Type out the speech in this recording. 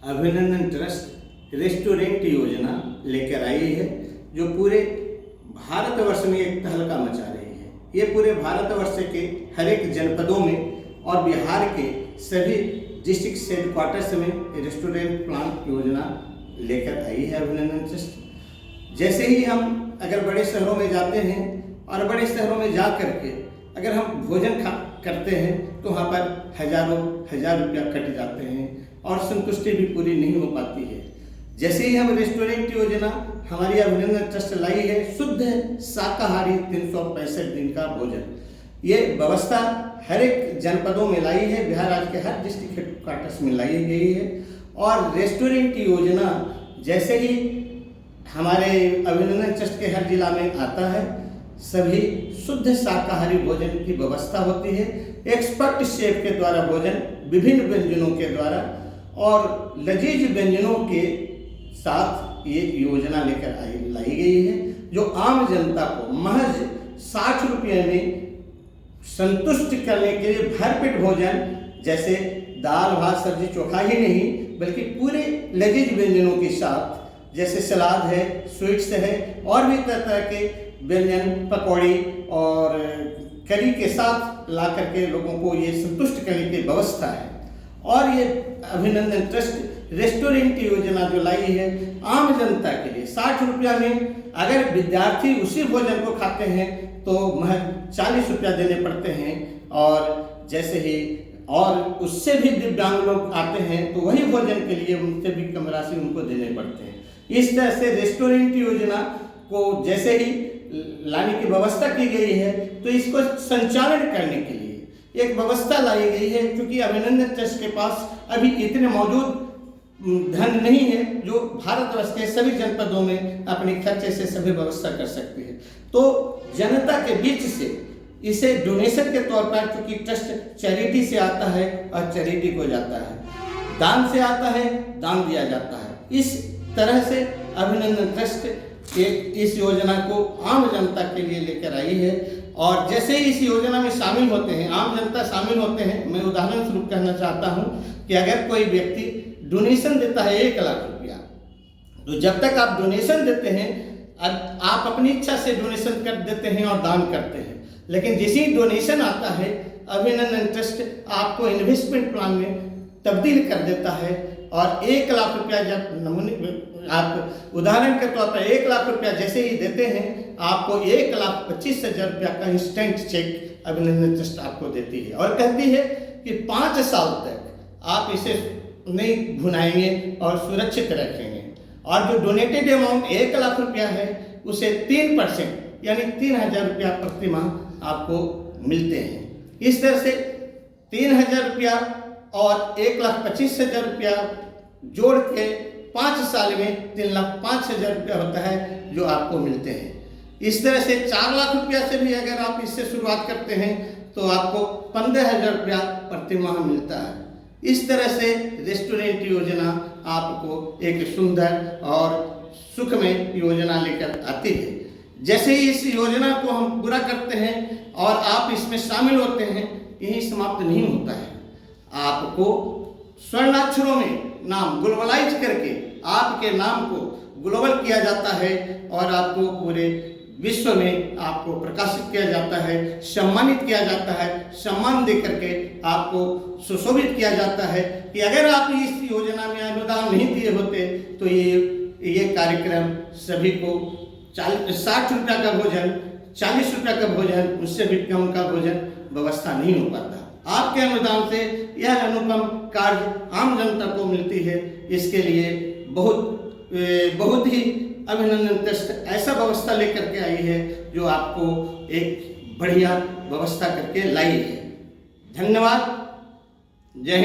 अभिनंदन trust restaurant योजना लेकर आई है, जो पूरे भारतवर्ष में एक तहलका मचा रही है। ये पूरे भारतवर्ष के हर एक जनपदों में और बिहार के सभी डिस्ट्रिक्ट हेडक्वार्टर्स में रेस्टोरेंट प्लांट योजना लेकर आई है अभिनंदन ट्रस्ट। जैसे ही हम अगर बड़े शहरों में जाते हैं और बड़े शहरों में जा करके अगर हम भोजन करते हैं तो वहाँ पर हजार रुपया कट जाते हैं और संतुष्टि भी पूरी नहीं हो पाती है। जैसे ही हम रेस्टोरेंट योजना हमारी अभिनंदन ट्रस्ट लाई है, शुद्ध शाकाहारी 365 दिन का भोजन, ये व्यवस्था हर एक जनपदों में लाई है, बिहार राज्य के हर डिस्ट्रिक्ट हेडक्वार्टर्स में लाई गई है। और रेस्टोरेंट योजना जैसे ही हमारे अभिनंदन ट्रस्ट के हर जिला में आता है, सभी शुद्ध शाकाहारी भोजन की व्यवस्था होती है। एक्सपर्ट शेफ के द्वारा भोजन विभिन्न व्यंजनों के द्वारा और लजीज व्यंजनों के साथ ये योजना लेकर लाई गई है, जो आम जनता को महज 60 रुपये में संतुष्ट करने के लिए भरपेट भोजन, जैसे दाल भात सब्जी चोखा ही नहीं बल्कि पूरे लजीज व्यंजनों के साथ, जैसे सलाद है, स्वीट्स है और भी तरह तरह के व्यंजन, पकौड़ी और करी के साथ ला करके लोगों को ये संतुष्ट करने की व्यवस्था है। और ये अभिनंदन ट्रस्ट रेस्टोरेंट योजना जो लाई है आम जनता के लिए 60 रुपया में अगर विद्यार्थी उसी भोजन को खाते हैं तो महज 40 रुपया देने पड़ते हैं, और जैसे ही और उससे भी दिव्यांग लोग आते हैं तो वही भोजन के लिए उनसे भी कम राशि उनको देने पड़ते हैं। इस तरह से रेस्टोरेंट योजना को जैसे ही लाने की व्यवस्था की गई है तो इसको संचालन करने के लिए एक व्यवस्था लाई गई है, क्योंकि अभिनंदन ट्रस्ट के पास अभी इतने मौजूद धन नहीं है जो भारतवर्ष के सभी जनपदों में अपने खर्चे से सभी व्यवस्था कर सकते हैं। तो जनता के बीच से इसे डोनेशन के तौर पर, क्योंकि ट्रस्ट चैरिटी से आता है और चैरिटी को जाता है, दान से आता है, दान दिया जाता है। इस तरह से अभिनंदन ट्रस्ट इस योजना को आम जनता के लिए लेकर आई है। और जैसे ही इस योजना में शामिल होते हैं, आम जनता शामिल होते हैं, मैं उदाहरण स्वरूप कहना चाहता हूं कि अगर कोई व्यक्ति डोनेशन देता है 1 लाख रुपया, तो जब तक आप डोनेशन देते हैं आप अपनी इच्छा से डोनेशन कर देते हैं और दान करते हैं, लेकिन जैसे ही डोनेशन आता है अभिनंदन ट्रस्ट आपको इन्वेस्टमेंट प्लान में तब्दील कर देता है। और 1 लाख रुपया जब आप उदाहरण के तौर पर 1 लाख रुपया जैसे ही देते हैं, आपको 1,25,000 रुपया का इंस्टेंट चेक अभिनंदन ट्रस्ट आपको देती है और कहती है कि 5 साल तक आप इसे नहीं भुनाएंगे और सुरक्षित रखेंगे। और जो डोनेटेड अमाउंट 1 लाख रुपया है उसे 3% यानी 3,000 रुपया प्रति माह आपको मिलते हैं। इस तरह से 3,000 रुपया और 1,25,000 रुपया जोड़ के 5 साल में 3,05,000 रुपया होता है जो आपको मिलते हैं। इस तरह से 4 लाख रुपया से भी अगर आप इससे शुरुआत करते हैं तो आपको 15,000 रुपया प्रति माह मिलता है। इस तरह से रेस्टोरेंट योजना आपको एक सुंदर और सुखमय योजना लेकर आती है। जैसे ही इस योजना को हम पूरा करते हैं और आप इसमें शामिल होते हैं, यही समाप्त नहीं होता है। आपको स्वर्णाक्षरों में नाम ग्लोबलाइज करके आपके नाम को ग्लोबल किया जाता है और आपको पूरे विश्व में आपको प्रकाशित किया जाता है, सम्मानित किया जाता है। सम्मान दे करके आपको सुशोभित किया जाता है कि अगर आप इस योजना में अनुदान नहीं दिए होते तो ये कार्यक्रम सभी को 60 रुपया का भोजन, 40 रुपया का भोजन, उससे भी कम का भोजन व्यवस्था नहीं हो पाता। आपके अनुदान से यह अनुपम कार्य आम जनता को मिलती है। इसके लिए बहुत ही अभिनंदन ट्रस्ट ऐसा व्यवस्था लेकर के आई है जो आपको एक बढ़िया व्यवस्था करके लाई है। धन्यवाद। जय हिंद।